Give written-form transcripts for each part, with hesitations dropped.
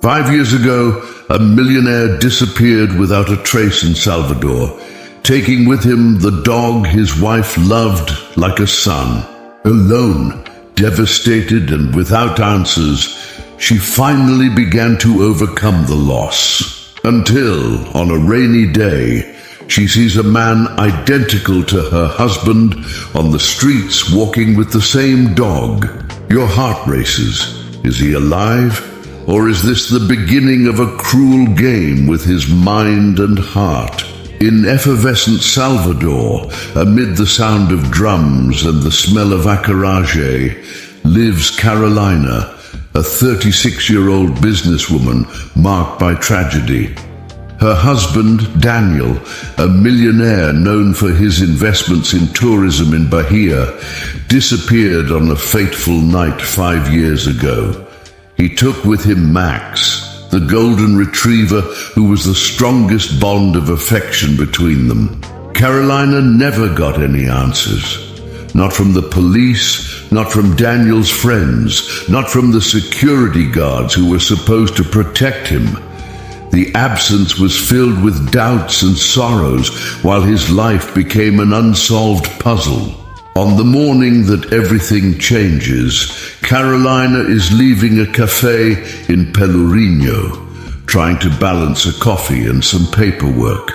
5 years ago, a millionaire disappeared without a trace in Salvador, taking with him the dog his wife loved like a son. Alone, devastated and without answers, she finally began to overcome the loss. Until, on a rainy day, she sees a man identical to her husband on the streets walking with the same dog. Your heart races. Is he alive? Or is this the beginning of a cruel game with his mind and heart? In effervescent Salvador, amid the sound of drums and the smell of acarajé, lives Carolina, a 36-year-old businesswoman marked by tragedy. Her husband, Daniel, a millionaire known for his investments in tourism in Bahia, disappeared on a fateful night 5 years ago. He took with him Max, the golden retriever who was the strongest bond of affection between them. Carolina never got any answers. Not from the police, not from Daniel's friends, not from the security guards who were supposed to protect him. The absence was filled with doubts and sorrows, while his life became an unsolved puzzle. On the morning that everything changes, Carolina is leaving a cafe in Pelourinho, trying to balance a coffee and some paperwork.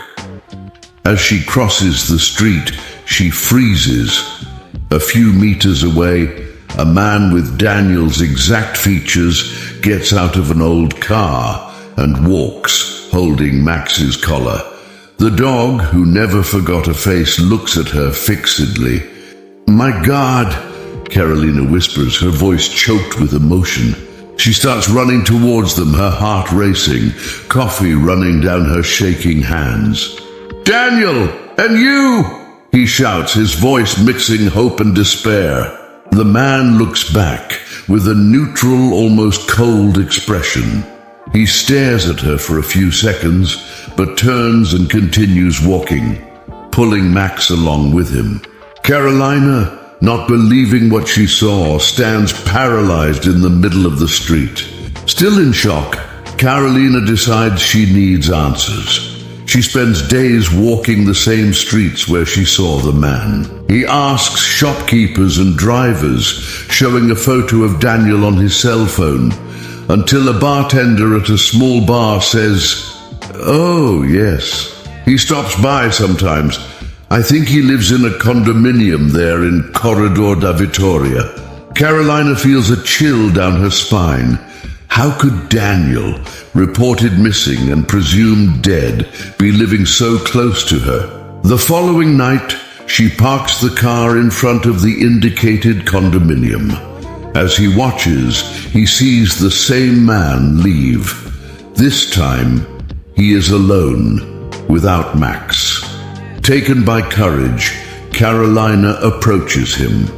As she crosses the street, she freezes. A few meters away, a man with Daniel's exact features gets out of an old car and walks, holding Max's collar. The dog, who never forgot a face, looks at her fixedly. "My God," Carolina whispers, her voice choked with emotion. She starts running towards them, her heart racing, coffee running down her shaking hands. "Daniel, and you!" he shouts, his voice mixing hope and despair. The man looks back with a neutral, almost cold expression. He stares at her for a few seconds, but turns and continues walking, pulling Max along with him. Carolina, not believing what she saw, stands paralyzed in the middle of the street. Still in shock, Carolina decides she needs answers. She spends days walking the same streets where she saw the man. He asks shopkeepers and drivers, showing a photo of Daniel on his cell phone, until a bartender at a small bar says, "Oh, yes. He stops by sometimes. I think he lives in a condominium there in Corredor da Vitoria." Carolina feels a chill down her spine. How could Daniel, reported missing and presumed dead, be living so close to her? The following night, she parks the car in front of the indicated condominium. As he watches, he sees the same man leave. This time, he is alone, without Max. Taken by courage, Carolina approaches him.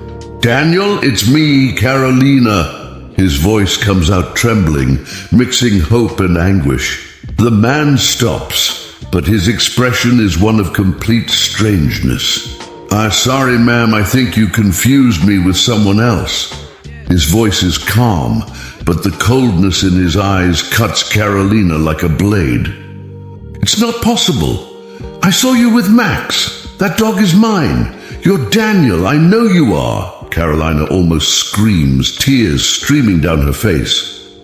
"Daniel, it's me, Carolina." His voice comes out trembling, mixing hope and anguish. The man stops, but his expression is one of complete strangeness. Sorry, ma'am, I think you confused me with someone else." His voice is calm, but the coldness in his eyes cuts Carolina like a blade. "It's not possible. I saw you with Max. That dog is mine. You're Daniel, I know you are." Carolina almost screams, tears streaming down her face.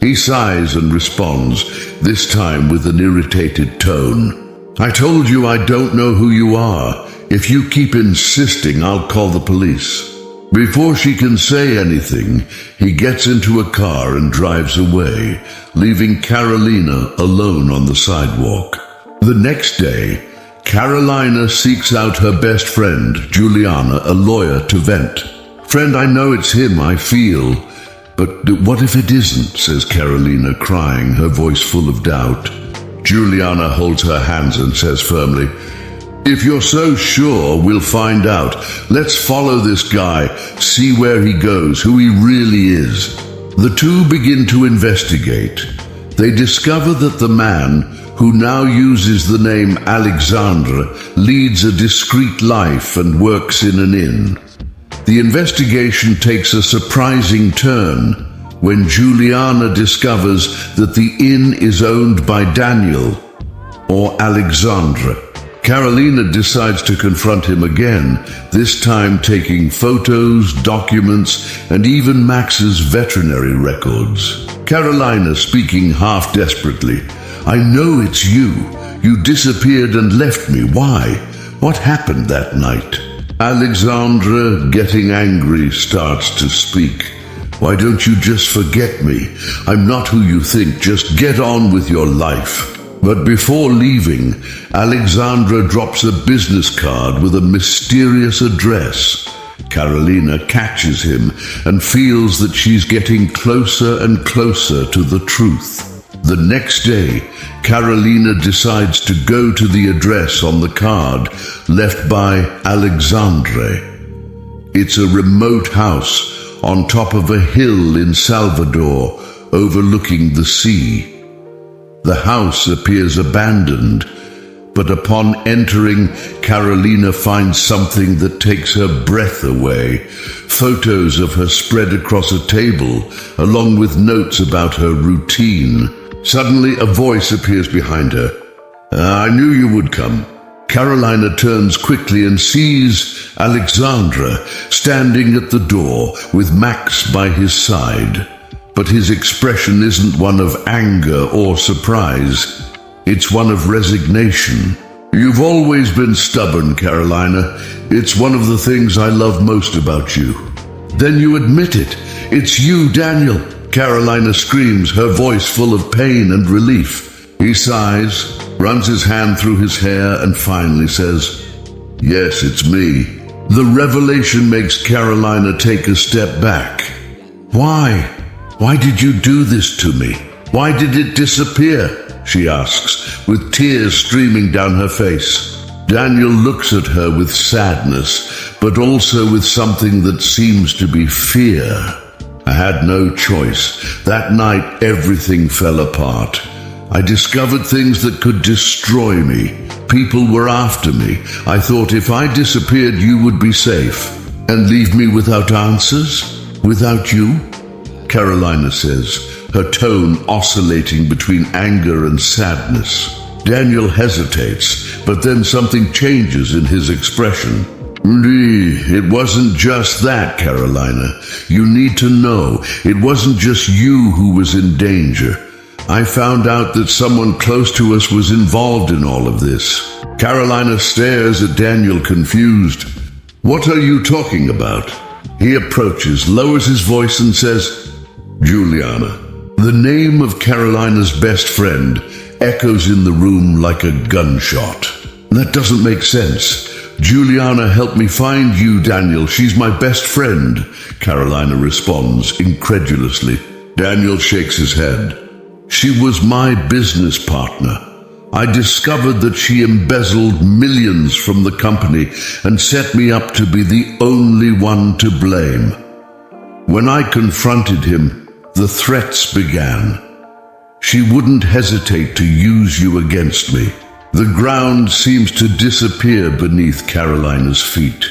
He sighs and responds, this time with an irritated tone. "I told you I don't know who you are. If you keep insisting, I'll call the police." Before she can say anything, he gets into a car and drives away, leaving Carolina alone on the sidewalk. The next day, Carolina seeks out her best friend, Juliana, a lawyer, to vent. "Friend, I know it's him, I feel. But what if it isn't?" says Carolina, crying, her voice full of doubt. Juliana holds her hands and says firmly, "If you're so sure, we'll find out. Let's follow this guy, see where he goes, who he really is." The two begin to investigate. They discover that the man, who now uses the name Alexandre, leads a discreet life and works in an inn. The investigation takes a surprising turn. when Juliana discovers that the inn is owned by Daniel, or Alexandra. Carolina decides to confront him again, this time taking photos, documents, and even Max's veterinary records. Carolina speaking half desperately. "I know it's you. You disappeared and left me. Why? What happened that night?" Alexandra, getting angry, starts to speak. "Why don't you just forget me? I'm not who you think. Just get on with your life." But before leaving, Alexandra drops a business card with a mysterious address. Carolina catches him and feels that she's getting closer and closer to the truth. The next day, Carolina decides to go to the address on the card left by Alexandre. It's a remote house on top of a hill in Salvador, overlooking the sea. The house appears abandoned, but upon entering, Carolina finds something that takes her breath away. Photos of her spread across a table, along with notes about her routine. Suddenly, a voice appears behind her. "I knew you would come." Carolina turns quickly and sees Alexandra standing at the door with Max by his side. But his expression isn't one of anger or surprise. It's one of resignation. "You've always been stubborn, Carolina. It's one of the things I love most about you." "Then you admit it. It's you, Daniel." Carolina screams, her voice full of pain and relief. He sighs, runs his hand through his hair, and finally says, "Yes, it's me." The revelation makes Carolina take a step back. "Why? Why did you do this to me? Why did it disappear?" she asks, with tears streaming down her face. Daniel looks at her with sadness, but also with something that seems to be fear. "I had no choice. That night, everything fell apart. I discovered things that could destroy me. People were after me. I thought if I disappeared, you would be safe. And leave me without answers? Without you?" Carolina says, her tone oscillating between anger and sadness. Daniel hesitates, but then something changes in his expression. "It wasn't just that, Carolina. You need to know, it wasn't just you who was in danger. I found out that someone close to us was involved in all of this." Carolina stares at Daniel, confused. "What are you talking about?" He approaches, lowers his voice, and says, "Juliana." The name of Carolina's best friend echoes in the room like a gunshot. "That doesn't make sense. Juliana helped me find you, Daniel. She's my best friend," Carolina responds incredulously. Daniel shakes his head. "She was my business partner. I discovered that she embezzled millions from the company and set me up to be the only one to blame. When I confronted him, the threats began. She wouldn't hesitate to use you against me." The ground seems to disappear beneath Carolina's feet.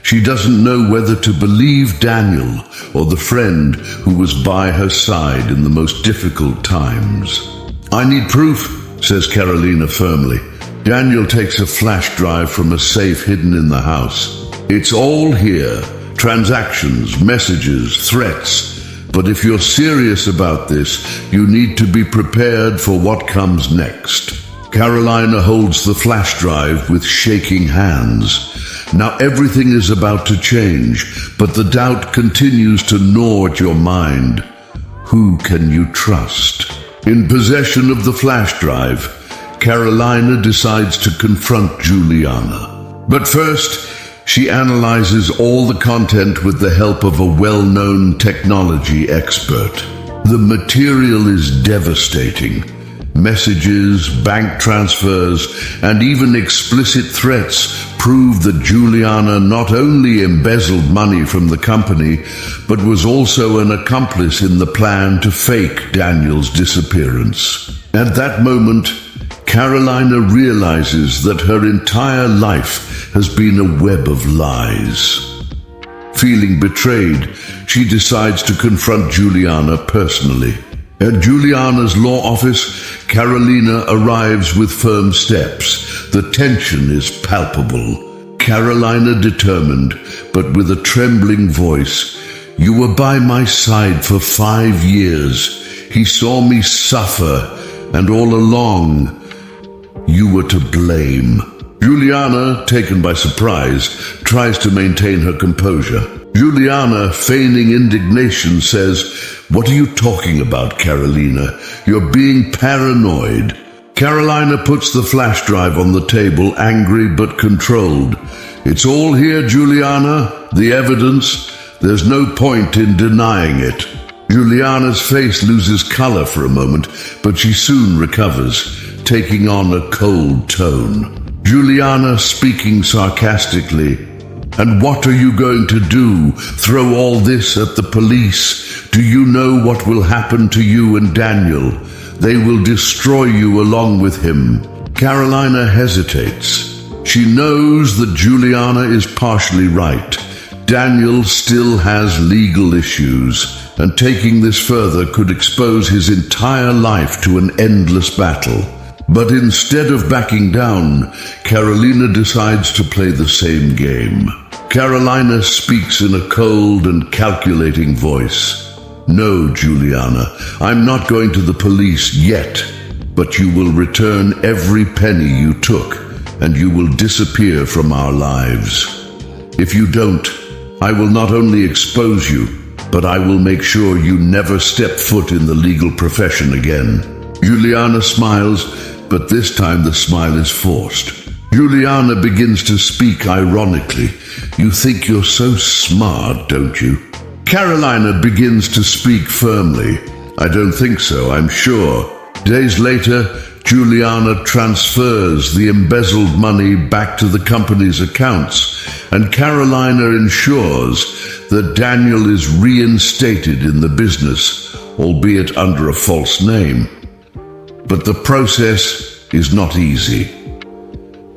She doesn't know whether to believe Daniel or the friend who was by her side in the most difficult times. "I need proof," says Carolina firmly. Daniel takes a flash drive from a safe hidden in the house. "It's all here. Transactions, messages, threats. But if you're serious about this, you need to be prepared for what comes next." Carolina holds the flash drive with shaking hands. Now everything is about to change, but the doubt continues to gnaw at your mind. Who can you trust? In possession of the flash drive, Carolina decides to confront Juliana. But first, she analyzes all the content with the help of a well-known technology expert. The material is devastating. Messages, bank transfers, and even explicit threats prove that Juliana not only embezzled money from the company, but was also an accomplice in the plan to fake Daniel's disappearance. At that moment, Carolina realizes that her entire life has been a web of lies. Feeling betrayed, she decides to confront Juliana personally. At Juliana's law office, Carolina arrives with firm steps. The tension is palpable. Carolina determined, but with a trembling voice. "You were by my side for 5 years. He saw me suffer, and all along, you were to blame." Juliana, taken by surprise, tries to maintain her composure. Juliana, feigning indignation, says, "What are you talking about, Carolina? You're being paranoid." Carolina puts the flash drive on the table, angry but controlled. "It's all here, Juliana. The evidence. There's no point in denying it." Juliana's face loses color for a moment, but she soon recovers, taking on a cold tone. Juliana speaking sarcastically, "And what are you going to do? Throw all this at the police? Do you know what will happen to you and Daniel? They will destroy you along with him." Carolina hesitates. She knows that Juliana is partially right. Daniel still has legal issues, and taking this further could expose his entire life to an endless battle. But instead of backing down, Carolina decides to play the same game. Carolina speaks in a cold and calculating voice. "No, Juliana, I'm not going to the police yet, but you will return every penny you took, and you will disappear from our lives. If you don't, I will not only expose you, but I will make sure you never step foot in the legal profession again." Juliana smiles, but this time the smile is forced. Juliana begins to speak ironically. "You think you're so smart, don't you?" Carolina begins to speak firmly. "I don't think so, I'm sure." Days later, Juliana transfers the embezzled money back to the company's accounts, and Carolina ensures that Daniel is reinstated in the business, albeit under a false name. But the process is not easy.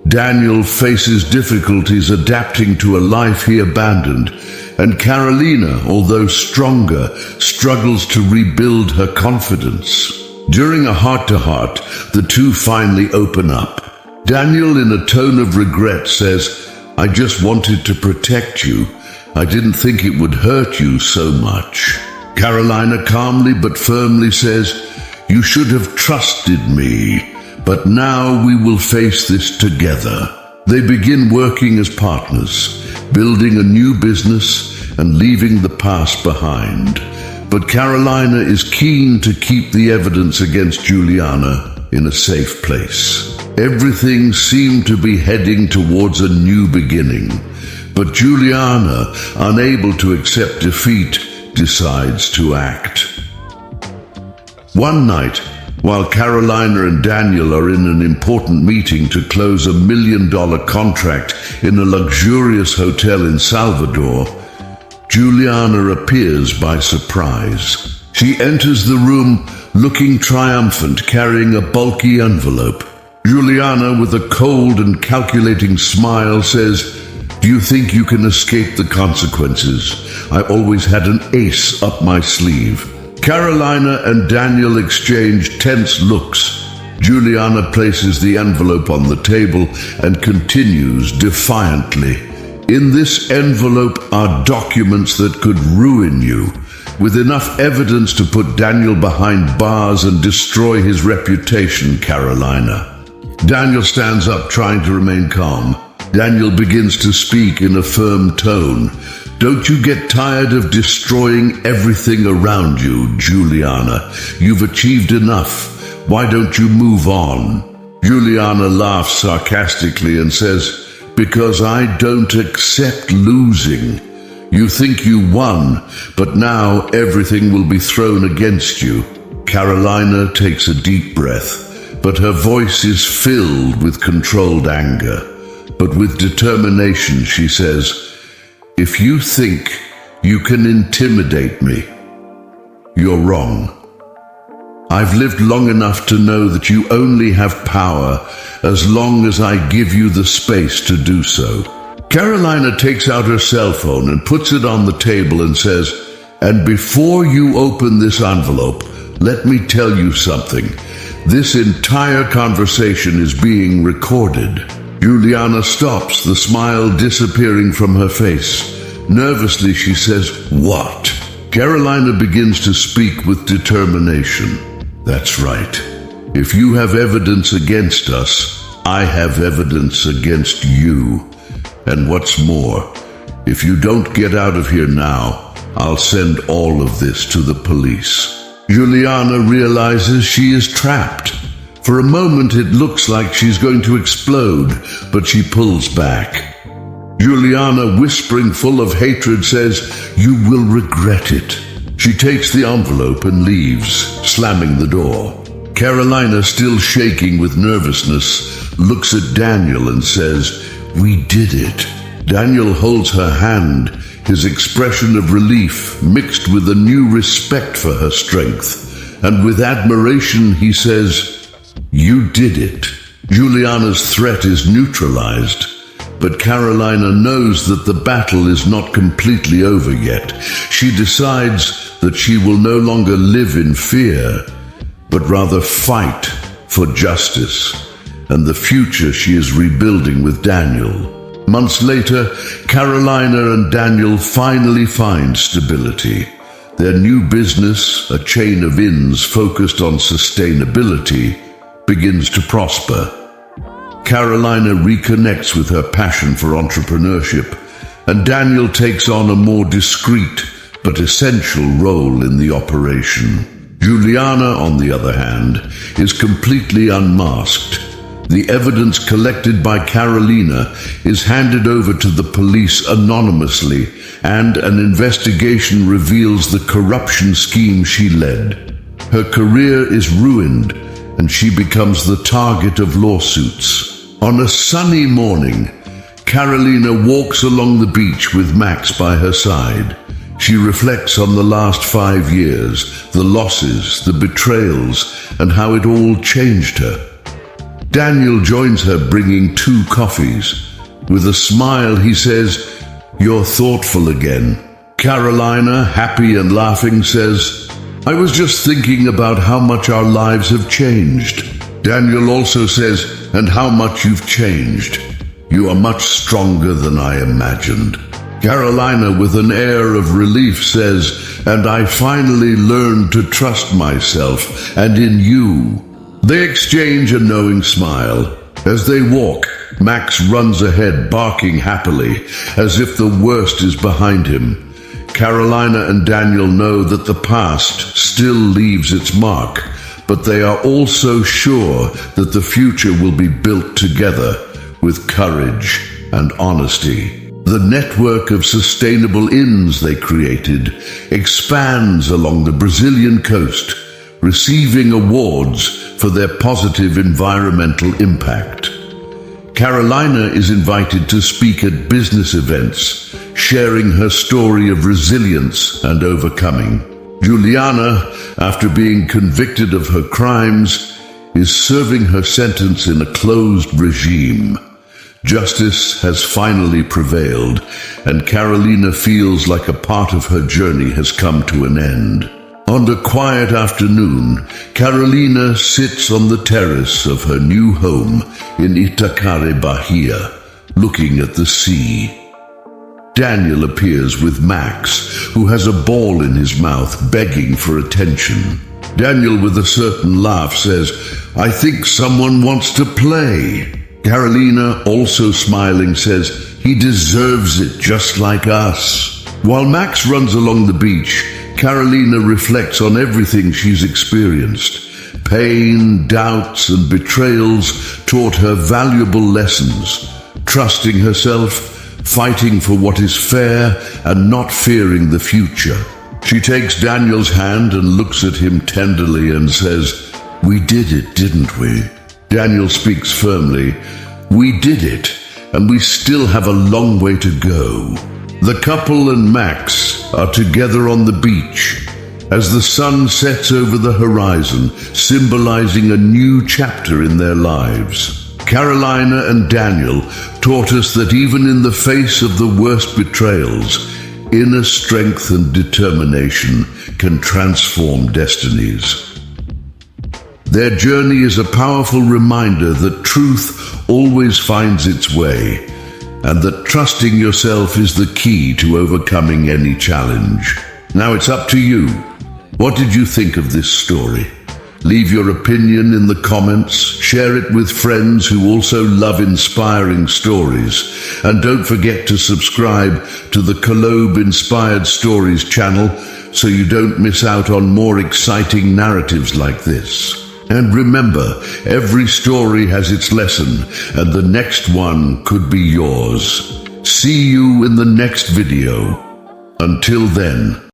Daniel faces difficulties adapting to a life he abandoned, and Carolina, although stronger, struggles to rebuild her confidence. During a heart-to-heart, the two finally open up. Daniel, in a tone of regret, says, "I just wanted to protect you. I didn't think it would hurt you so much." Carolina calmly but firmly says, "You should have trusted me, but now we will face this together." They begin working as partners, building a new business and leaving the past behind. But Carolina is keen to keep the evidence against Juliana in a safe place. Everything seemed to be heading towards a new beginning, but Juliana, unable to accept defeat, decides to act. One night, while Carolina and Daniel are in an important meeting to close a $1 million contract in a luxurious hotel in Salvador, Juliana appears by surprise. She enters the room looking triumphant, carrying a bulky envelope. Juliana, with a cold and calculating smile, says, "Do you think you can escape the consequences? I always had an ace up my sleeve." Carolina and Daniel exchange tense looks. Juliana places the envelope on the table and continues defiantly, "In this envelope are documents that could ruin you, with enough evidence to put Daniel behind bars and destroy his reputation, Carolina." Daniel stands up, trying to remain calm. Daniel begins to speak in a firm tone. "Don't you get tired of destroying everything around you, Juliana? You've achieved enough. Why don't you move on?" Juliana laughs sarcastically and says, "Because I don't accept losing. You think you won, but now everything will be thrown against you." Carolina takes a deep breath, but her voice is filled with controlled anger. But with determination, she says, "If you think you can intimidate me, you're wrong. I've lived long enough to know that you only have power as long as I give you the space to do so." Carolina takes out her cell phone and puts it on the table and says, "And before you open this envelope, let me tell you something. This entire conversation is being recorded." Juliana stops, the smile disappearing from her face. Nervously, she says, "What?" Carolina begins to speak with determination. "That's right. If you have evidence against us, I have evidence against you. And what's more, if you don't get out of here now, I'll send all of this to the police." Juliana realizes she is trapped. For a moment it looks like she's going to explode, but she pulls back. Juliana, whispering full of hatred, says, "You will regret it." She takes the envelope and leaves, slamming the door. Carolina, still shaking with nervousness, looks at Daniel and says, "We did it." Daniel holds her hand, his expression of relief mixed with a new respect for her strength. And with admiration, he says, "You did it." Juliana's threat is neutralized, but Carolina knows that the battle is not completely over yet. She decides that she will no longer live in fear, but rather fight for justice and the future she is rebuilding with Daniel. Months later, Carolina and Daniel finally find stability. Their new business, a chain of inns focused on sustainability, begins to prosper. Carolina reconnects with her passion for entrepreneurship, and Daniel takes on a more discreet but essential role in the operation. Juliana, on the other hand, is completely unmasked. The evidence collected by Carolina is handed over to the police anonymously, and an investigation reveals the corruption scheme she led. Her career is ruined, and she becomes the target of lawsuits. On a sunny morning, Carolina walks along the beach with Max by her side. She reflects on the last 5 years, the losses, the betrayals, and how it all changed her. Daniel joins her, bringing 2 coffees. With a smile, he says, "You're thoughtful again." Carolina, happy and laughing, says, "I was just thinking about how much our lives have changed." Daniel also says, "And how much you've changed. You are much stronger than I imagined." Carolina, with an air of relief, says, "And I finally learned to trust myself and in you." They exchange a knowing smile. As they walk, Max runs ahead, barking happily, as if the worst is behind him. Carolina and Daniel know that the past still leaves its mark, but they are also sure that the future will be built together with courage and honesty. The network of sustainable inns they created expands along the Brazilian coast, receiving awards for their positive environmental impact. Carolina is invited to speak at business events, sharing her story of resilience and overcoming. Juliana, after being convicted of her crimes, is serving her sentence in a closed regime. Justice has finally prevailed, and Carolina feels like a part of her journey has come to an end. On a quiet afternoon, Carolina sits on the terrace of her new home in Itacaré, Bahia, looking at the sea. Daniel appears with Max, who has a ball in his mouth, begging for attention. Daniel, with a certain laugh, says, "I think someone wants to play." Carolina, also smiling, says, "He deserves it just like us." While Max runs along the beach, Carolina reflects on everything she's experienced. Pain, doubts, and betrayals taught her valuable lessons. Trusting herself, fighting for what is fair, and not fearing the future. She takes Daniel's hand and looks at him tenderly and says, "We did it, didn't we?" Daniel speaks firmly, "We did it, and we still have a long way to go." The couple and Max are together on the beach as the sun sets over the horizon, symbolizing a new chapter in their lives. Carolina and Daniel taught us that even in the face of the worst betrayals, inner strength and determination can transform destinies. Their journey is a powerful reminder that truth always finds its way, and that trusting yourself is the key to overcoming any challenge. Now it's up to you. What did you think of this story? Leave your opinion in the comments, share it with friends who also love inspiring stories, and don't forget to subscribe to the Kollobe Inspired Stories channel so you don't miss out on more exciting narratives like this. And remember, every story has its lesson, and the next one could be yours. See you in the next video. Until then.